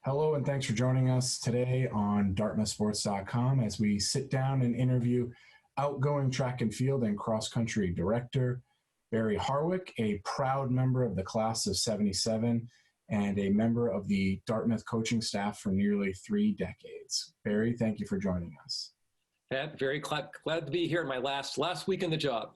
Hello, and thanks for joining us today on dartmouthsports.com as we sit down and interview outgoing track and field and cross-country director Barry Harwick, a proud member of the class of '77 and a member of the Dartmouth coaching staff for nearly 3 decades. Barry, thank you for joining us. Pat, very glad to be here in my last week in the job.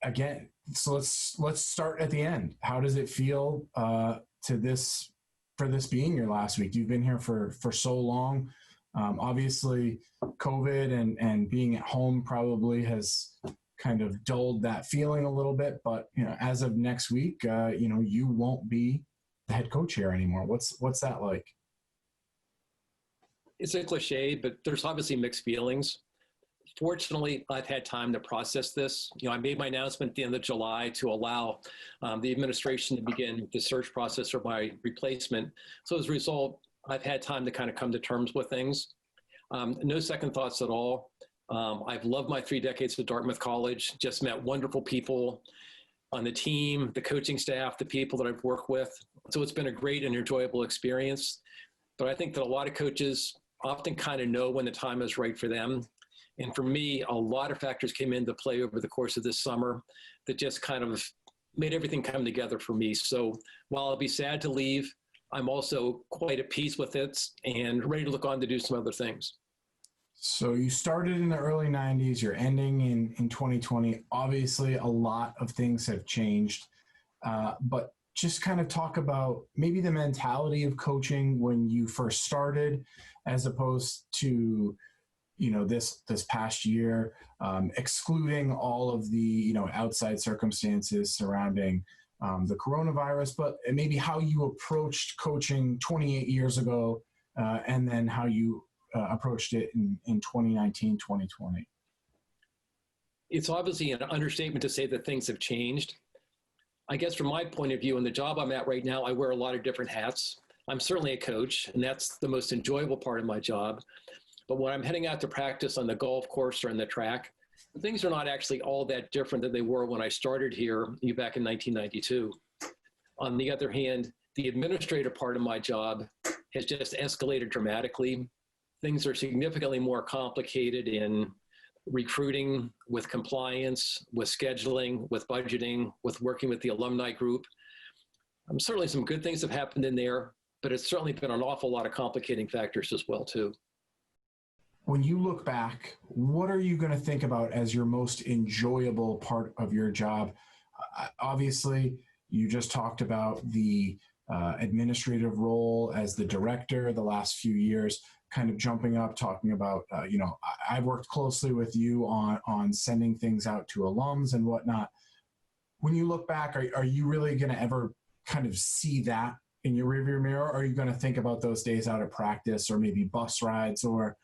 Again, so let's start at the end. How does it feel for this being your last week? You've been here for so long. Obviously, COVID and being at home probably has kind of dulled that feeling a little bit. But as of next week, you won't be the head coach here anymore. What's that like? It's a cliche, but there's obviously mixed feelings. Fortunately, I've had time to process this. I made my announcement at the end of July to allow the administration to begin the search process for my replacement. So as a result, I've had time to kind of come to terms with things. No second thoughts at all. I've loved my 3 decades at Dartmouth College, just met wonderful people on the team, the coaching staff, the people that I've worked with. So it's been a great and enjoyable experience. But I think that a lot of coaches often kind of know when the time is right for them. And for me, a lot of factors came into play over the course of this summer that just kind of made everything come together for me. So while I'll be sad to leave, I'm also quite at peace with it and ready to look on to do some other things. So you started in the early 90s, you're ending in 2020. Obviously, a lot of things have changed, but just kind of talk about maybe the mentality of coaching when you first started as opposed to this past year, excluding all of the outside circumstances surrounding the coronavirus, but maybe how you approached coaching 28 years ago, and then how you approached it in 2019, 2020. It's obviously an understatement to say that things have changed. I guess from my point of view, in the job I'm at right now, I wear a lot of different hats. I'm certainly a coach, and that's the most enjoyable part of my job. But when I'm heading out to practice on the golf course or on the track, things are not actually all that different than they were when I started here back in 1992. On the other hand, the administrative part of my job has just escalated dramatically. Things are significantly more complicated in recruiting, with compliance, with scheduling, with budgeting, with working with the alumni group. Certainly some good things have happened in there, but it's certainly been an awful lot of complicating factors as well, too. When you look back, what are you going to think about as your most enjoyable part of your job? Obviously, you just talked about the administrative role as the director the last few years, kind of jumping up, talking about, I've worked closely with you on sending things out to alums and whatnot. When you look back, are you really going to ever kind of see that in your rearview mirror? Or are you going to think about those days out of practice, or maybe bus rides, or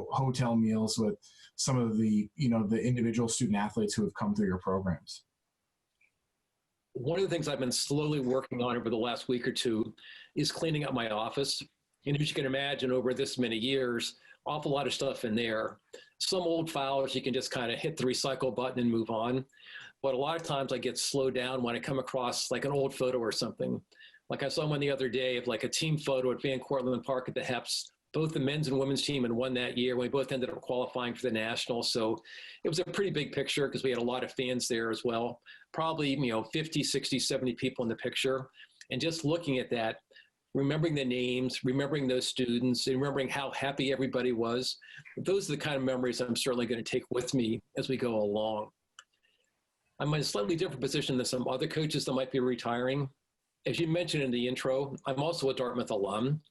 hotel meals with some of the the individual student athletes who have come through your programs? One of the things I've been slowly working on over the last week or two is cleaning up my office. And as you can imagine, over this many years, awful lot of stuff in there. Some old files you can just kind of hit the recycle button and move on. But a lot of times I get slowed down when I come across like an old photo or something. Like I saw one the other day of like a team photo at Van Cortlandt Park at the Heps. Both the men's and women's team had won that year. We both ended up qualifying for the national. So it was a pretty big picture because we had a lot of fans there as well. Probably, 50, 60, 70 people in the picture. And just looking at that, remembering the names, remembering those students, and remembering how happy everybody was. Those are the kind of memories I'm certainly going to take with me as we go along. I'm in a slightly different position than some other coaches that might be retiring. As you mentioned in the intro, I'm also a Dartmouth alum.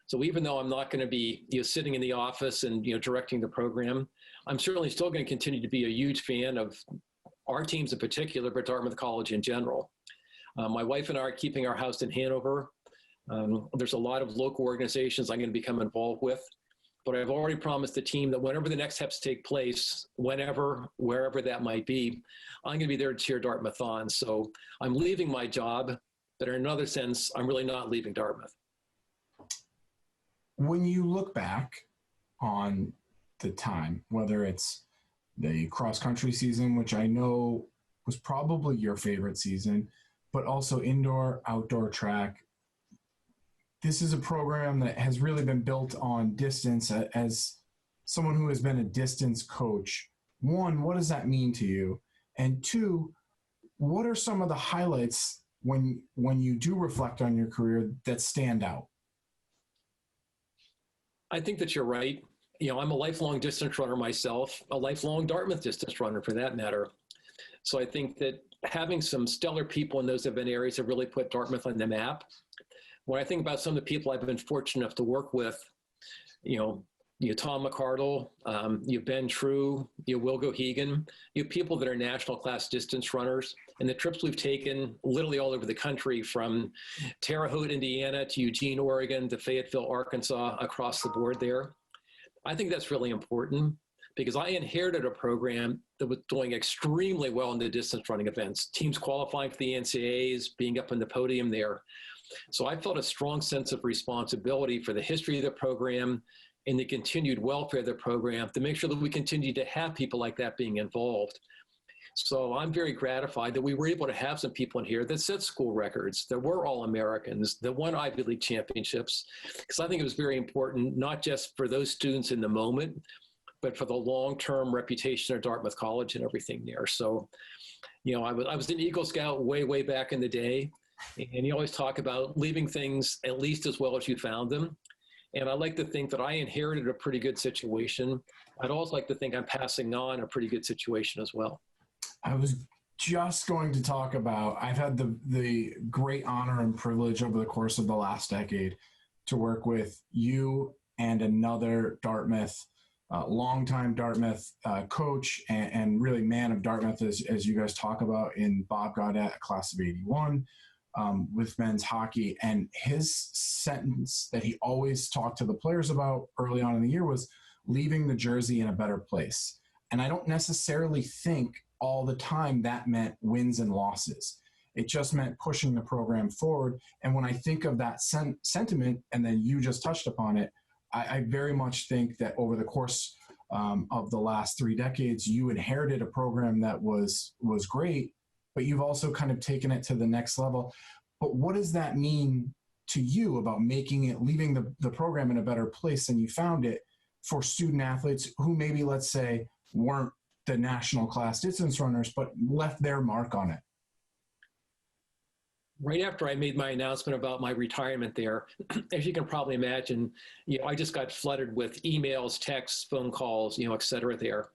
So even though I'm not going to be sitting in the office and directing the program, I'm certainly still going to continue to be a huge fan of our teams in particular, but Dartmouth College in general. My wife and I are keeping our house in Hanover. There's a lot of local organizations I'm going to become involved with, but I've already promised the team that whenever the next Heps take place, whenever, wherever that might be, I'm going to be there to cheer Dartmouth on. So I'm leaving my job, but in another sense, I'm really not leaving Dartmouth. When you look back on the time, whether it's the cross-country season, which I know was probably your favorite season, but also indoor, outdoor track, this is a program that has really been built on distance. As someone who has been a distance coach, one, what does that mean to you? And two, what are some of the highlights when you do reflect on your career that stand out? I think that you're right. I'm a lifelong distance runner myself, a lifelong Dartmouth distance runner for that matter. So I think that having some stellar people in those event areas have really put Dartmouth on the map. When I think about some of the people I've been fortunate enough to work with, Tom McCardle, Ben True, Will Gohegan, people that are national class distance runners, and the trips we've taken literally all over the country, from Terre Haute, Indiana to Eugene, Oregon to Fayetteville, Arkansas, across the board there. I think that's really important because I inherited a program that was doing extremely well in the distance running events, teams qualifying for the NCAAs, being up on the podium there. So I felt a strong sense of responsibility for the history of the program and the continued welfare of the program to make sure that we continue to have people like that being involved. So I'm very gratified that we were able to have some people in here that set school records, that were All-Americans, that won Ivy League championships, because I think it was very important, not just for those students in the moment, but for the long-term reputation of Dartmouth College and everything there. So, I was an Eagle Scout way, way back in the day, and you always talk about leaving things at least as well as you found them. And I like to think that I inherited a pretty good situation. I'd also like to think I'm passing on a pretty good situation as well. I was just going to talk about, I've had the great honor and privilege over the course of the last decade to work with you and another Dartmouth, longtime Dartmouth coach and really man of Dartmouth, as you guys talk about, in Bob Gaudette, class of 81, with men's hockey. And his sentence that he always talked to the players about early on in the year was leaving the jersey in a better place. And I don't necessarily think all the time that meant wins and losses. It just meant pushing the program forward. And when I think of that sentiment, and then you just touched upon it, I very much think that over the course of the last 3 decades, you inherited a program that was great, but you've also kind of taken it to the next level. But what does that mean to you about leaving the program in a better place than you found it for student athletes who maybe, let's say, weren't the national class distance runners, but left their mark on it? Right after I made my announcement about my retirement there, as you can probably imagine, I just got flooded with emails, texts, phone calls, et cetera there.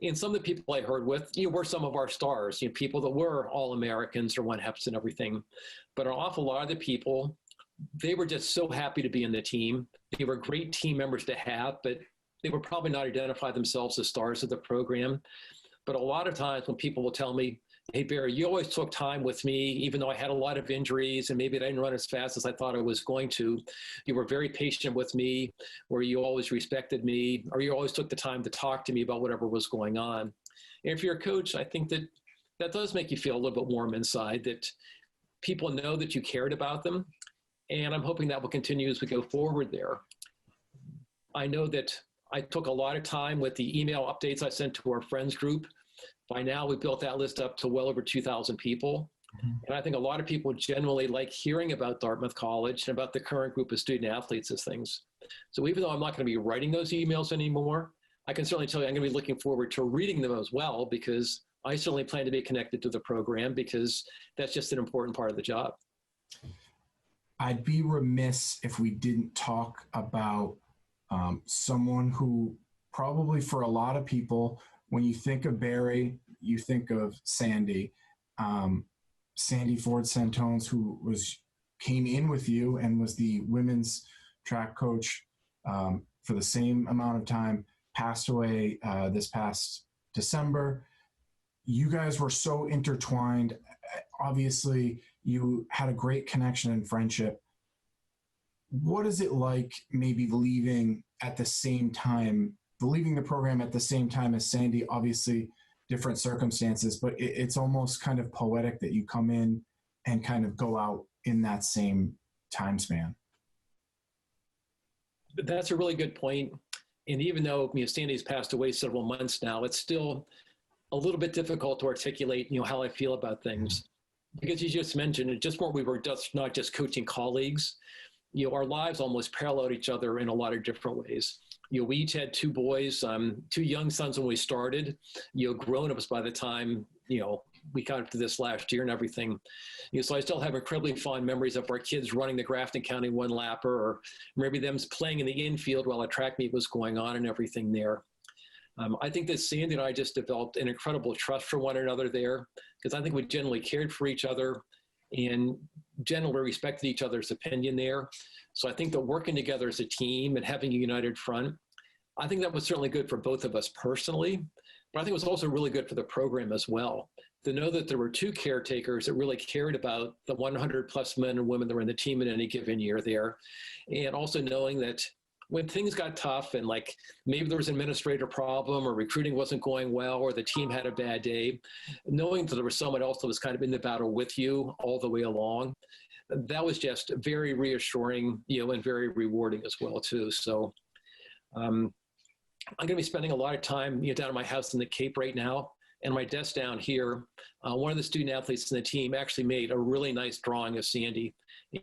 And some of the people I heard with, were some of our stars, people that were All-Americans or won HEPs and everything. But an awful lot of the people, they were just so happy to be in the team. They were great team members to have, but they would probably not identify themselves as stars of the program. But a lot of times when people will tell me, hey, Barry, you always took time with me, even though I had a lot of injuries and maybe I didn't run as fast as I thought I was going to. You were very patient with me, or you always respected me, or you always took the time to talk to me about whatever was going on. And if you're a coach, I think that does make you feel a little bit warm inside, that people know that you cared about them. And I'm hoping that will continue as we go forward there. I know that I took a lot of time with the email updates I sent to our friends group. By now, we've built that list up to well over 2,000 people. Mm-hmm. And I think a lot of people generally like hearing about Dartmouth College and about the current group of student athletes as things. So even though I'm not going to be writing those emails anymore, I can certainly tell you I'm going to be looking forward to reading them as well, because I certainly plan to be connected to the program, because that's just an important part of the job. I'd be remiss if we didn't talk about someone who probably for a lot of people, when you think of Barry, you think of Sandy. Sandy Ford Santones, who came in with you and was the women's track coach for the same amount of time, passed away this past December. You guys were so intertwined. Obviously, you had a great connection and friendship. What is it like maybe leaving the program at the same time as Sandy? Obviously, different circumstances, but it's almost kind of poetic that you come in and kind of go out in that same time span. That's a really good point. And even though Sandy's passed away several months now, it's still a little bit difficult to articulate, how I feel about things. Because you just mentioned it, just more we were just not just coaching colleagues, our lives almost paralleled each other in a lot of different ways. We each had two boys, two young sons when we started, grown-ups by the time, we got up to this last year and everything. So I still have incredibly fond memories of our kids running the Grafton County one lapper, or maybe them playing in the infield while a track meet was going on and everything there. I think that Sandy and I just developed an incredible trust for one another there, because I think we generally cared for each other and generally respected each other's opinion there. So I think that working together as a team and having a united front, I think that was certainly good for both of us personally, but I think it was also really good for the program as well, to know that there were two caretakers that really cared about the 100 plus men and women that were in the team in any given year there. And also knowing that when things got tough and like maybe there was an administrative problem or recruiting wasn't going well or the team had a bad day, knowing that there was someone else that was kind of in the battle with you all the way along, that was just very reassuring, and very rewarding as well too. So I'm going to be spending a lot of time down at my house in the Cape right now. And my desk down here, one of the student athletes in the team actually made a really nice drawing of Sandy.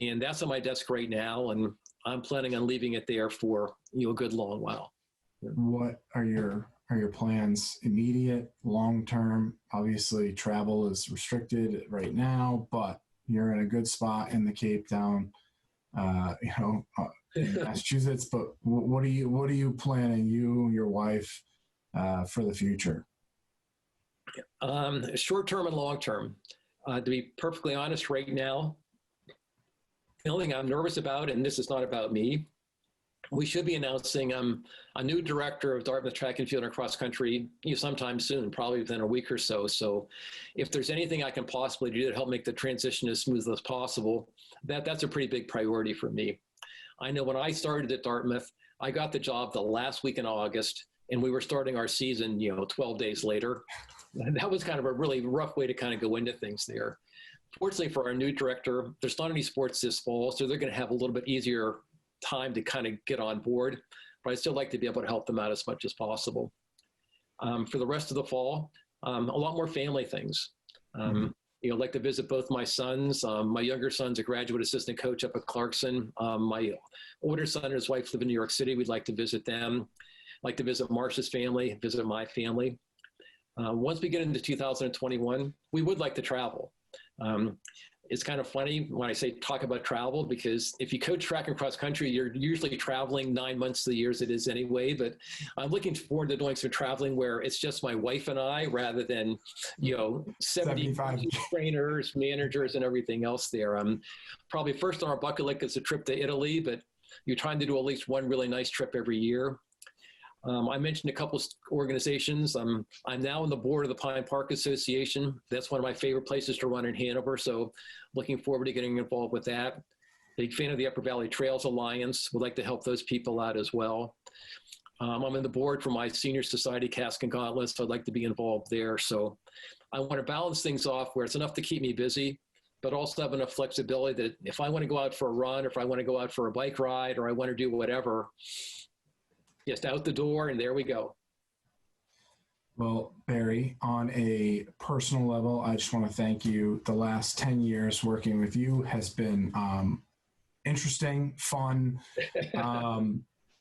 And that's on my desk right now. And I'm planning on leaving it there for a good long while. What are your plans? Immediate, long term? Obviously, travel is restricted right now, but you're in a good spot in the Cape Town, in Massachusetts. But what are you planning, you and your wife, for the future? Short term and long term. To be perfectly honest, right now, the only thing I'm nervous about, and this is not about me, we should be announcing a new director of Dartmouth Track and Field and Cross Country sometime soon, probably within a week or so. So if there's anything I can possibly do to help make the transition as smooth as possible, that's a pretty big priority for me. I know when I started at Dartmouth, I got the job the last week in August, and we were starting our season 12 days later. And that was kind of a really rough way to kind of go into things there. Fortunately for our new director, there's not any sports this fall, so they're going to have a little bit easier time to kind of get on board, but I'd still like to be able to help them out as much as possible. For the rest of the fall, a lot more family things. I'd like to visit both my sons. My younger son's a graduate assistant coach up at Clarkson. My older son and his wife live in New York City. We'd like to visit them. I'd like to visit Marcia's family, visit my family. Once we get into 2021, we would like to travel. It's kind of funny when I say talk about travel, because if you coach track and cross country, you're usually traveling 9 months of the year as it is anyway. But I'm looking forward to doing some traveling where it's just my wife and I, rather than 70 trainers, managers, and everything else there. Probably first on our bucket list is a trip to Italy, but you're trying to do at least one really nice trip every year. I mentioned a couple organizations. I'm now on the board of the Pine Park Association. That's one of my favorite places to run in Hanover, so looking forward to getting involved with that. Big fan of the Upper Valley Trails Alliance. Would like to help those people out as well. I'm on the board for my Senior Society Cask and Gauntlet, so I'd like to be involved there. So I want to balance things off where it's enough to keep me busy, but also have enough flexibility that if I want to go out for a run, or if I want to go out for a bike ride, or I want to do whatever, just out the door, and there we go. Well, Barry, on a personal level, I just want to thank you. The last 10 years working with you has been interesting, fun.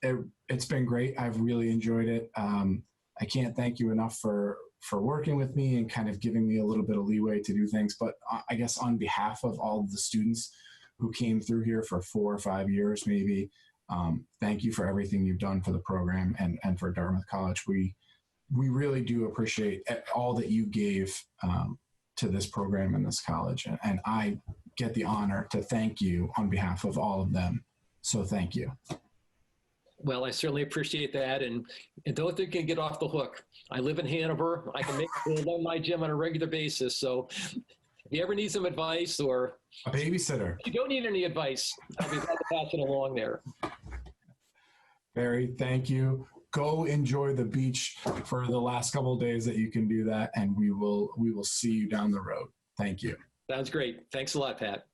It's been great. I've really enjoyed it. I can't thank you enough for working with me and kind of giving me a little bit of leeway to do things. But I guess on behalf of all of the students who came through here for 4 or 5 years, maybe, thank you for everything you've done for the program and for Dartmouth College. We really do appreciate all that you gave to this program and this college. And I get the honor to thank you on behalf of all of them. So thank you. Well, I certainly appreciate that. And don't think you can get off the hook. I live in Hanover. I can make it to my gym on a regular basis. So if you ever need some advice, or a babysitter, if you don't need any advice, I'll be glad to pass it along there. Barry, thank you. Go enjoy the beach for the last couple of days that you can do that, and we will see you down the road. Thank you. Sounds great. Thanks a lot, Pat.